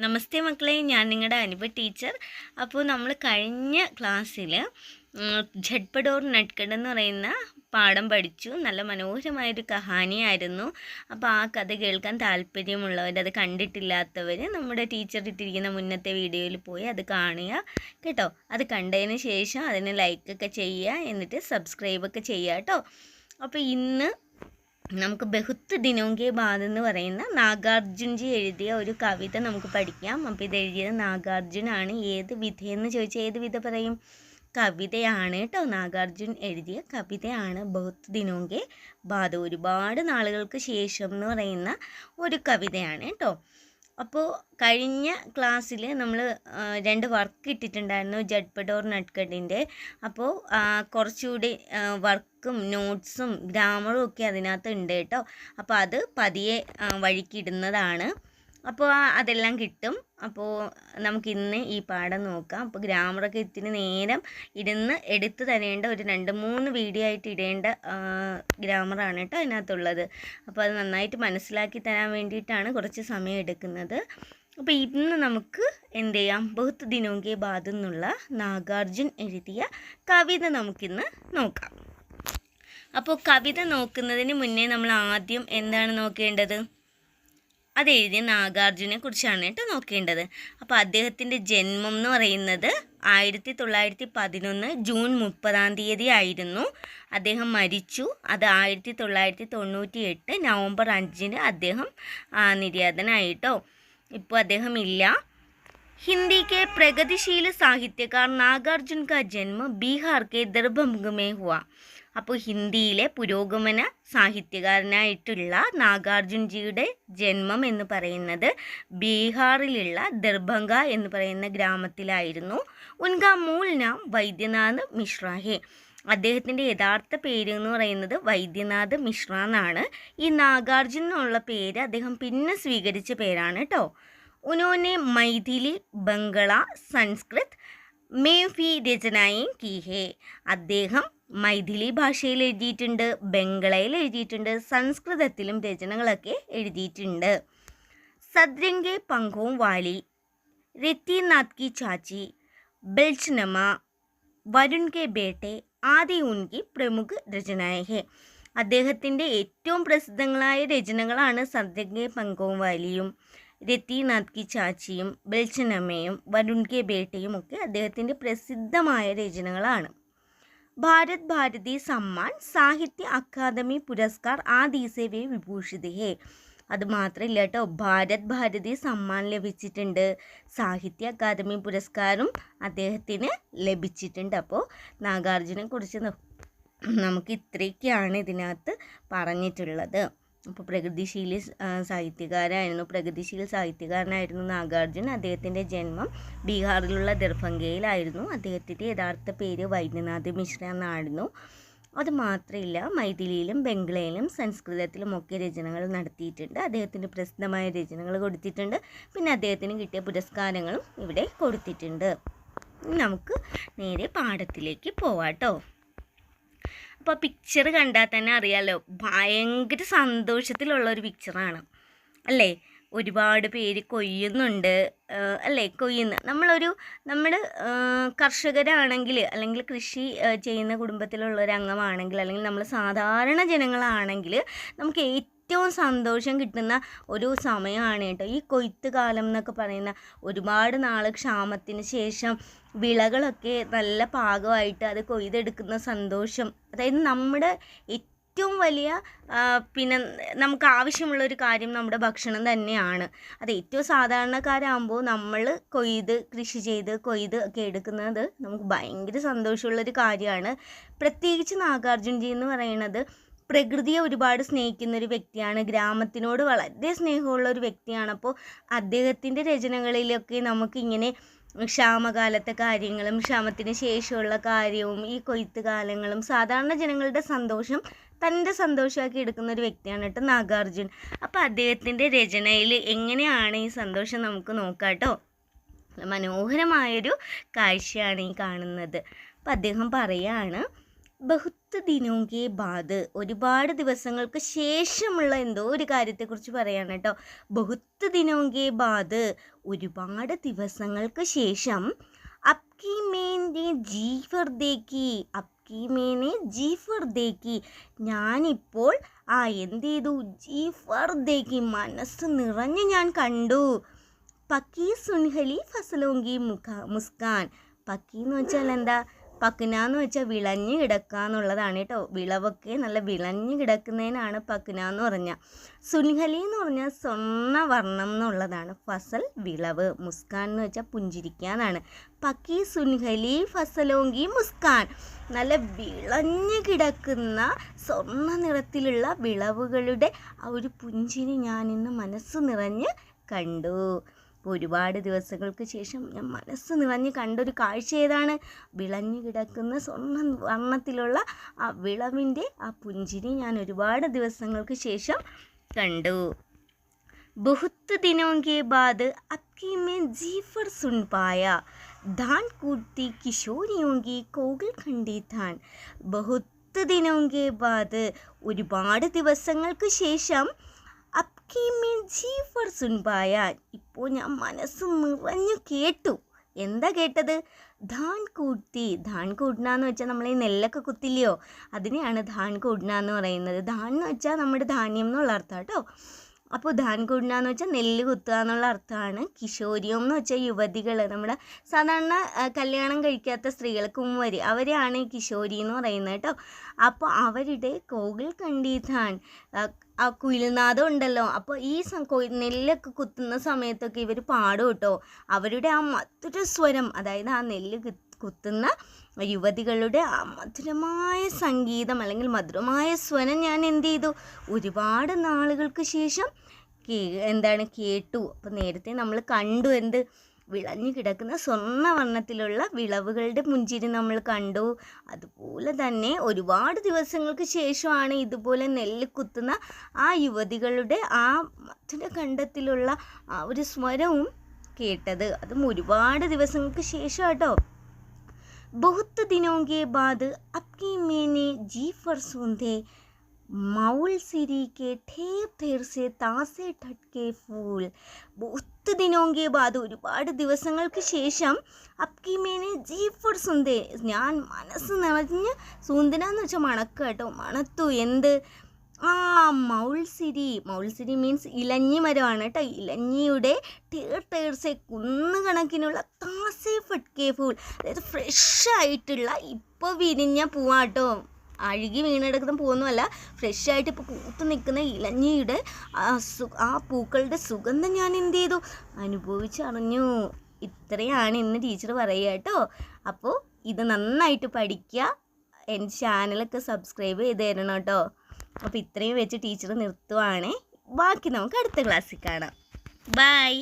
നമസ്തേ മക്കളെ, ഞാൻ നിങ്ങളുടെ അനുപ ടീച്ചർ. അപ്പോൾ നമ്മൾ കഴിഞ്ഞ ക്ലാസ്സിൽ ഝട്പട് ഓർ നട്കട് എന്ന് പറയുന്ന പാഠം പഠിച്ചു. നല്ല മനോഹരമായൊരു കഹാനിയായിരുന്നു. അപ്പോൾ ആ കഥ കേൾക്കാൻ താല്പര്യമുള്ളവർ, അത് കണ്ടിട്ടില്ലാത്തവർ നമ്മുടെ ടീച്ചർ ഇട്ടിരിക്കുന്ന മുന്നത്തെ വീഡിയോയിൽ പോയി അത് കാണുക കേട്ടോ. അത് കണ്ടതിന് ശേഷം അതിന് ലൈക്കൊക്കെ ചെയ്യുക, എന്നിട്ട് സബ്സ്ക്രൈബൊക്കെ ചെയ്യുക കേട്ടോ. അപ്പോൾ ഇന്ന് നമുക്ക് ബഹുത്ത് ദിനോങ്കെ ബാദ് എന്ന് പറയുന്ന നാഗാർജുൻജി എഴുതിയ ഒരു കവിത നമുക്ക് പഠിക്കാം. അപ്പോൾ ഇത് എഴുതിയത് നാഗാർജുനാണ്. ഏത് വിധയെന്ന് ചോദിച്ചാൽ ഏത് വിധ പറയും? കവിതയാണ് കേട്ടോ. നാഗാർജുൻ എഴുതിയ കവിതയാണ് ബഹുത്ത് ദിനോങ്കെ ബാദ്, ഒരുപാട് നാളുകൾക്ക് ശേഷം എന്ന് പറയുന്ന ഒരു കവിതയാണ് കേട്ടോ. അപ്പോൾ കഴിഞ്ഞ ക്ലാസ്സിൽ നമ്മൾ 2 വർക്ക് ഇട്ടിട്ടുണ്ടായിരുന്നു ഝട്പട് ഓർ നട്കടിൻ്റെ. അപ്പോൾ കുറച്ചുകൂടി വർക്കും നോട്ട്സും ഗ്രാമറും ഒക്കെ അതിനകത്ത് ഉണ്ട് കേട്ടോ. അപ്പോൾ അത് പതിയെ വഴിക്കിടുന്നതാണ്. അപ്പോൾ അതെല്ലാം കിട്ടും. അപ്പോൾ നമുക്കിന്ന് ഈ പാഠം നോക്കാം. അപ്പോൾ ഗ്രാമറൊക്കെ ഇത്തിരി നേരം എടുത്ത് തരേണ്ട ഒരു 2-3 വീഡിയോ ആയിട്ട് ഇടേണ്ട ഗ്രാമറാണ് കേട്ടോ അതിനകത്തുള്ളത്. അപ്പോൾ അത് നന്നായിട്ട് മനസ്സിലാക്കി തരാൻ വേണ്ടിയിട്ടാണ് കുറച്ച് സമയം എടുക്കുന്നത്. അപ്പോൾ ഇന്ന് നമുക്ക് എന്ത് ചെയ്യാം? ബഹുത്ത് ദിനോങ്കെ ബാദ് എന്നുള്ള നാഗാർജുൻ എഴുതിയ കവിത നമുക്കിന്ന് നോക്കാം. അപ്പോൾ കവിത നോക്കുന്നതിന് മുന്നേ നമ്മൾ ആദ്യം എന്താണ് നോക്കേണ്ടത്? അത് എഴുതിയ നാഗാർജുനെ കുറിച്ചാണ് കേട്ടോ നോക്കേണ്ടത്. അപ്പോൾ അദ്ദേഹത്തിൻ്റെ ജന്മം എന്ന് പറയുന്നത് 1911 ജൂൺ 30 ആയിരുന്നു. അദ്ദേഹം മരിച്ചു. അത് 1998 നവംബർ 5 അദ്ദേഹം നിര്യാതനായിട്ടോ. ഇപ്പോൾ അദ്ദേഹം ഇല്ല. हिंदी के प्रगतिशील साहित्यकार नागार्जुन का जन्म बिहार के दरभंगा में हुआ. അപ്പോൾ ഹിന്ദിയിലെ പുരോഗമന സാഹിത്യകാരനായിട്ടുള്ള നാഗാർജുൻജിയുടെ ജന്മം എന്ന് പറയുന്നത് ബീഹാറിലുള്ള ദർഭംഗ എന്ന് പറയുന്ന ഗ്രാമത്തിലായിരുന്നു. ഉൻകാ മൂൽ നാം വൈദ്യനാഥ് മിശ്ര ഹെ. അദ്ദേഹത്തിൻ്റെ യഥാർത്ഥ പേര് എന്ന് പറയുന്നത് വൈദ്യനാഥ് മിശ്ര എന്നാണ്. ഈ നാഗാർജുൻ എന്നുള്ള പേര് അദ്ദേഹം പിന്നെ സ്വീകരിച്ച പേരാണ് കേട്ടോ. उन्होंने मैथिली, बंगला, संस्कृत में भी രചനയും की है. അദ്ദേഹം മൈഥിലി ഭാഷയിൽ എഴുതിയിട്ടുണ്ട്, ബംഗളയിൽ എഴുതിയിട്ടുണ്ട്, സംസ്കൃതത്തിലും രചനകളൊക്കെ എഴുതിയിട്ടുണ്ട്. സദ്രംഗെ पंखों वाली, रतिनाथ की चाची, बेलचनमा, വരുൺ കെ ബേട്ടെ ആദി ഉൻകി പ്രമുഖ രചനായേ ഹെ. അദ്ദേഹത്തിൻ്റെ ഏറ്റവും പ്രസിദ്ധങ്ങളായ രചനകളാണ് സദ്രംഗെ पंखों വാലിയും, രതിനാഥ് കി ചാച്ചിയും, ബെൽച്ചനമ്മയും, വരുൺ കെ ബേട്ടയും ഒക്കെ അദ്ദേഹത്തിൻ്റെ പ്രസിദ്ധമായ രചനകളാണ്. ഭാരത് ഭാരതി സമ്മാൻ, സാഹിത്യ അക്കാദമി പുരസ്കാർ ആദി സേ വേ വിഭൂഷിത് ഹേ. അത് മാത്രമല്ല കേട്ടോ, ഭാരത് ഭാരതി സമ്മാൻ ലഭിച്ചിട്ടുണ്ട്, സാഹിത്യ അക്കാദമി പുരസ്കാരം അദ്ദേഹത്തിന് ലഭിച്ചിട്ടുണ്ട്. അപ്പോൾ നാഗാർജുനെ കുറിച്ച് നമുക്ക് ഇത്രയൊക്കെയാണ് ഇതിനകത്ത് പറഞ്ഞിട്ടുള്ളത്. അപ്പോൾ പ്രഗതിശീല സാഹിത്യകാരനായിരുന്നു നാഗാർജുൻ. അദ്ദേഹത്തിൻ്റെ ജന്മം ബീഹാറിലുള്ള ദർഭംഗയിലായിരുന്നു. അദ്ദേഹത്തിൻ്റെ യഥാർത്ഥ പേര് വൈദ്യനാഥ് മിശ്ര എന്നായിരുന്നു. അത് മാത്രമല്ല, മൈഥിലിയിലും ബംഗ്ലയിലും സംസ്കൃതത്തിലും ഒക്കെ രചനകൾ നടത്തിയിട്ടുണ്ട്. അദ്ദേഹത്തിൻ്റെ പ്രസിദ്ധമായ രചനകൾ കൊടുത്തിട്ടുണ്ട്. പിന്നെ അദ്ദേഹത്തിന് കിട്ടിയ പുരസ്കാരങ്ങളും ഇവിടെ കൊടുത്തിട്ടുണ്ട്. നമുക്ക് നേരെ പാഠത്തിലേക്ക് പോവാട്ടോ. അപ്പോൾ പിക്ചർ കണ്ടാൽ തന്നെ അറിയാമല്ലോ, ഭയങ്കര സന്തോഷത്തിലുള്ളൊരു പിക്ചറാണ് അല്ലേ. ഒരുപാട് പേര് കൊയ്യുന്നുണ്ട് അല്ലേ. നമ്മൾ കർഷകരാണെങ്കിൽ, അല്ലെങ്കിൽ കൃഷി ചെയ്യുന്ന കുടുംബത്തിലുള്ള ഒരു അംഗമാണെങ്കിൽ, അല്ലെങ്കിൽ നമ്മൾ സാധാരണ ജനങ്ങളാണെങ്കിൽ നമുക്ക് ഏറ്റവും സന്തോഷം കിട്ടുന്ന ഒരു സമയമാണ് കേട്ടോ ഈ കൊയ്ത്ത് കാലം എന്നൊക്കെ പറയുന്ന. ഒരുപാട് നാൾ ക്ഷാമത്തിന് ശേഷം വിളകളൊക്കെ നല്ല പാകമായിട്ട് അത് കൊയ്തെടുക്കുന്ന സന്തോഷം, അതായത് നമ്മുടെ ഏറ്റവും വലിയ പിന്നെ നമുക്ക് ആവശ്യമുള്ളൊരു കാര്യം നമ്മുടെ ഭക്ഷണം തന്നെയാണ്. അത് ഏറ്റവും സാധാരണക്കാരാകുമ്പോൾ നമ്മൾ കൃഷി ചെയ്ത് കൊയ്ത് ഒക്കെ എടുക്കുന്നത് നമുക്ക് ഭയങ്കര സന്തോഷമുള്ളൊരു കാര്യമാണ്. പ്രത്യേകിച്ച് നാഗാർജുൻജി എന്ന് പറയുന്നത് പ്രകൃതിയെ ഒരുപാട് സ്നേഹിക്കുന്ന ഒരു വ്യക്തിയാണ്, ഗ്രാമത്തിനോട് വളരെ സ്നേഹമുള്ള ഒരു വ്യക്തിയാണ്. അപ്പോൾ അദ്ദേഹത്തിൻ്റെ രചനകളിലൊക്കെ നമുക്കിങ്ങനെ ക്ഷാമകാലത്തെ കാര്യങ്ങളും ക്ഷാമത്തിന് ശേഷമുള്ള കാര്യവും ഈ കൊയ്ത്ത് കാലങ്ങളും സാധാരണ ജനങ്ങളുടെ സന്തോഷം തൻ്റെ സന്തോഷമാക്കി എടുക്കുന്ന ഒരു വ്യക്തിയാണ് കേട്ടോ നാഗാർജുൻ. അപ്പോൾ അദ്ദേഹത്തിൻ്റെ രചനയിൽ എങ്ങനെയാണ് ഈ സന്തോഷം നമുക്ക് നോക്കാം കേട്ടോ. മനോഹരമായൊരു കാഴ്ചയാണ് ഈ കാണുന്നത്. അപ്പോൾ അദ്ദേഹം പറയാണ്, बहुत ദിനോം കെ ബാദ് ഒരുപാട് ദിവസങ്ങൾക്ക് ശേഷമുള്ള എന്തോ ഒരു കാര്യത്തെക്കുറിച്ച് പറയാണ് കേട്ടോ. ബഹുത്ത് ദിനോം കെ ബാദ് ഒരുപാട് ദിവസങ്ങൾക്ക് ശേഷം അബ്കി മേനെ ജീഫർ ദേക്കി, അബ്കി മേനെ ജീഫർ ദേക്കി, ഞാനിപ്പോൾ എന്ത് ചെയ്തു, ജീഫർ ദേക്കി മനസ്സ് നിറഞ്ഞ് ഞാൻ കണ്ടു. പക്കി സുൻഹലി ഫസലോങ്കി മുസ്കാൻ, പക്കി എന്ന് വെച്ചാൽ എന്താ, പക്ന എന്ന് വെച്ചാൽ വിളഞ്ഞു കിടക്കുക എന്നുള്ളതാണ് കേട്ടോ. വിളവൊക്കെ നല്ല വിളഞ്ഞു കിടക്കുന്നതിനാണ് പക്ന എന്ന് പറഞ്ഞാൽ. സുൻഹലി എന്ന് പറഞ്ഞാൽ സ്വർണ്ണവർണ്ണം എന്നുള്ളതാണ്. ഫസൽ വിളവ്, മുസ്കാൻ എന്ന് വെച്ചാൽ പുഞ്ചിരിക്കുക എന്നാണ്. പക്കി സുൻഹലി ഫസലോങ്കി മുസ്കാൻ, നല്ല വിളഞ്ഞു കിടക്കുന്ന സ്വർണ്ണ നിറത്തിലുള്ള വിളവുകളുടെ ആ ഒരു പുഞ്ചിരി ഞാൻ ഇന്ന് മനസ്സ് നിറഞ്ഞ് കണ്ടു. അപ്പോൾ ഒരുപാട് ദിവസങ്ങൾക്ക് ശേഷം ഞാൻ മനസ്സ് നിറഞ്ഞ് കണ്ടൊരു കാഴ്ച ഏതാണ്, വിളഞ്ഞു കിടക്കുന്ന സ്വർണ്ണ വർണ്ണത്തിലുള്ള ആ വിളവിൻ്റെ ആ പുഞ്ചിരി ഞാൻ ഒരുപാട് ദിവസങ്ങൾക്ക് ശേഷം കണ്ടു. ബഹുത്ത് ദിനോം കെ ബാദ് അബ്കി മേൻ ജീഫർ സുൻ പായ, ധാൻ കൂട്ടി കിശോരിയോം കി കോകിൽ കണ്ടി ധാൻ. ബഹുത്ത് ദിനോം കെ ബാദ് ഒരുപാട് ദിവസങ്ങൾക്ക് ശേഷം അബ്കി മേൻ ജീഫർ സുൻ പായ, ഇപ്പോൾ ഞാൻ മനസ്സ് നിറഞ്ഞു കേട്ടു. എന്താ കേട്ടത്, ധാൻ കൂട്ടി. ധാൻ കൂട്ടണ എന്ന് വെച്ചാൽ നമ്മൾ ഈ നെല്ലൊക്കെ കുത്തില്ലയോ, അതിനെയാണ് ധാൻ കൂട്ടണ എന്ന് പറയുന്നത്. ധാൻ എന്ന് വെച്ചാൽ നമ്മുടെ ധാന്യം എന്നുള്ള അർത്ഥം കേട്ടോ. അപ്പോൾ ധാൻ കൂടണ എന്ന് വെച്ചാൽ നെല്ല് കുത്തുക എന്നുള്ള അർത്ഥമാണ്. കിശോരിയം എന്ന് വെച്ചാൽ യുവതികൾ, നമ്മുടെ സാധാരണ കല്യാണം കഴിക്കാത്ത സ്ത്രീകൾ, കുമ്മരി, അവരെയാണ് ഈ കിശോരി എന്ന് പറയുന്നത് കേട്ടോ. അപ്പോൾ അവരുടെ കോകിൽ കണ്ടീധാൻ, ആ കുയിൽനാദം ഉണ്ടല്ലോ, അപ്പോൾ ഈ നെല്ലൊക്കെ കുത്തുന്ന സമയത്തൊക്കെ ഇവർ പാടും കേട്ടോ. അവരുടെ ആ മധുര സ്വരം, അതായത് ആ നെല്ല് കുത്തുന്ന യുവതികളുടെ ആ മധുരമായ സംഗീതം അല്ലെങ്കിൽ മധുരമായ സ്വരം ഞാൻ എന്ത് ചെയ്തു, ഒരുപാട് നാളുകൾക്ക് ശേഷം കേട്ടു. അപ്പോൾ നേരത്തെ നമ്മൾ കണ്ടു, എന്ത്, വിളഞ്ഞു കിടക്കുന്ന സ്വർണ്ണവർണ്ണത്തിലുള്ള വിളവുകളുടെ പുഞ്ചിരി നമ്മൾ കണ്ടു. അതുപോലെ തന്നെ ഒരുപാട് ദിവസങ്ങൾക്ക് ശേഷമാണ് ഇതുപോലെ നെല്ല് കുത്തുന്ന ആ യുവതികളുടെ ആ മധുരകണ്ഠത്തിലുള്ള ആ ഒരു സ്വരവും കേട്ടത്. അതും ഒരുപാട് ദിവസങ്ങൾക്ക് ശേഷം കേട്ടോ. बहुत दिनों के बाद अबकी मैंने जीफर सूंधे मौल सिरी के ठेर ठेर से तासे ठटके फूल. बहुत दिनों के बाद ഒരുപാട് ദിവസങ്ങൾക്ക് ശേഷം അബ്കി മേനെ ജീഫർ സുന്ദേ, ഞാൻ മനസ്സ് നിറഞ്ഞ്, സൂന്ദന എന്ന് വെച്ചാൽ മണക്കുക കേട്ടോ, മണത്തു. എന്ത്, മൗൾസിരി. മൗൾസിരി മീൻസ് ഇലഞ്ഞി മരമാണ് കേട്ടോ. ഇലഞ്ഞിയുടെ ടേർസെ കുന്നുകണക്കിനുള്ള താസെ ഫട്കെ ഫൂൾ, അതായത് ഫ്രഷ് ആയിട്ടുള്ള ഇപ്പോൾ വിരിഞ്ഞ പൂവാട്ടോ, അഴുകി വീണെടുക്കുന്ന പൂവൊന്നുമല്ല, ഫ്രഷായിട്ട് ഇപ്പോൾ പൂത്ത് നിൽക്കുന്ന ഇലഞ്ഞിയുടെ ആ പൂക്കളുടെ സുഗന്ധം ഞാൻ എന്ത് ചെയ്തു, അനുഭവിച്ചറിഞ്ഞു. ഇത്രയാണ് ഇന്ന് ടീച്ചർ പറയുക കേട്ടോ. അപ്പോൾ ഇത് നന്നായിട്ട് പഠിക്കുക. എൻ്റെ ചാനലൊക്കെ സബ്സ്ക്രൈബ് ചെയ്ത് തരണം കേട്ടോ. അപ്പോൾ ഇത്രയും വെച്ച് ടീച്ചർ നിർത്തുവാണേ. ബാക്കി നമുക്ക് അടുത്ത ക്ലാസ്സിൽ കാണാം. ബൈ.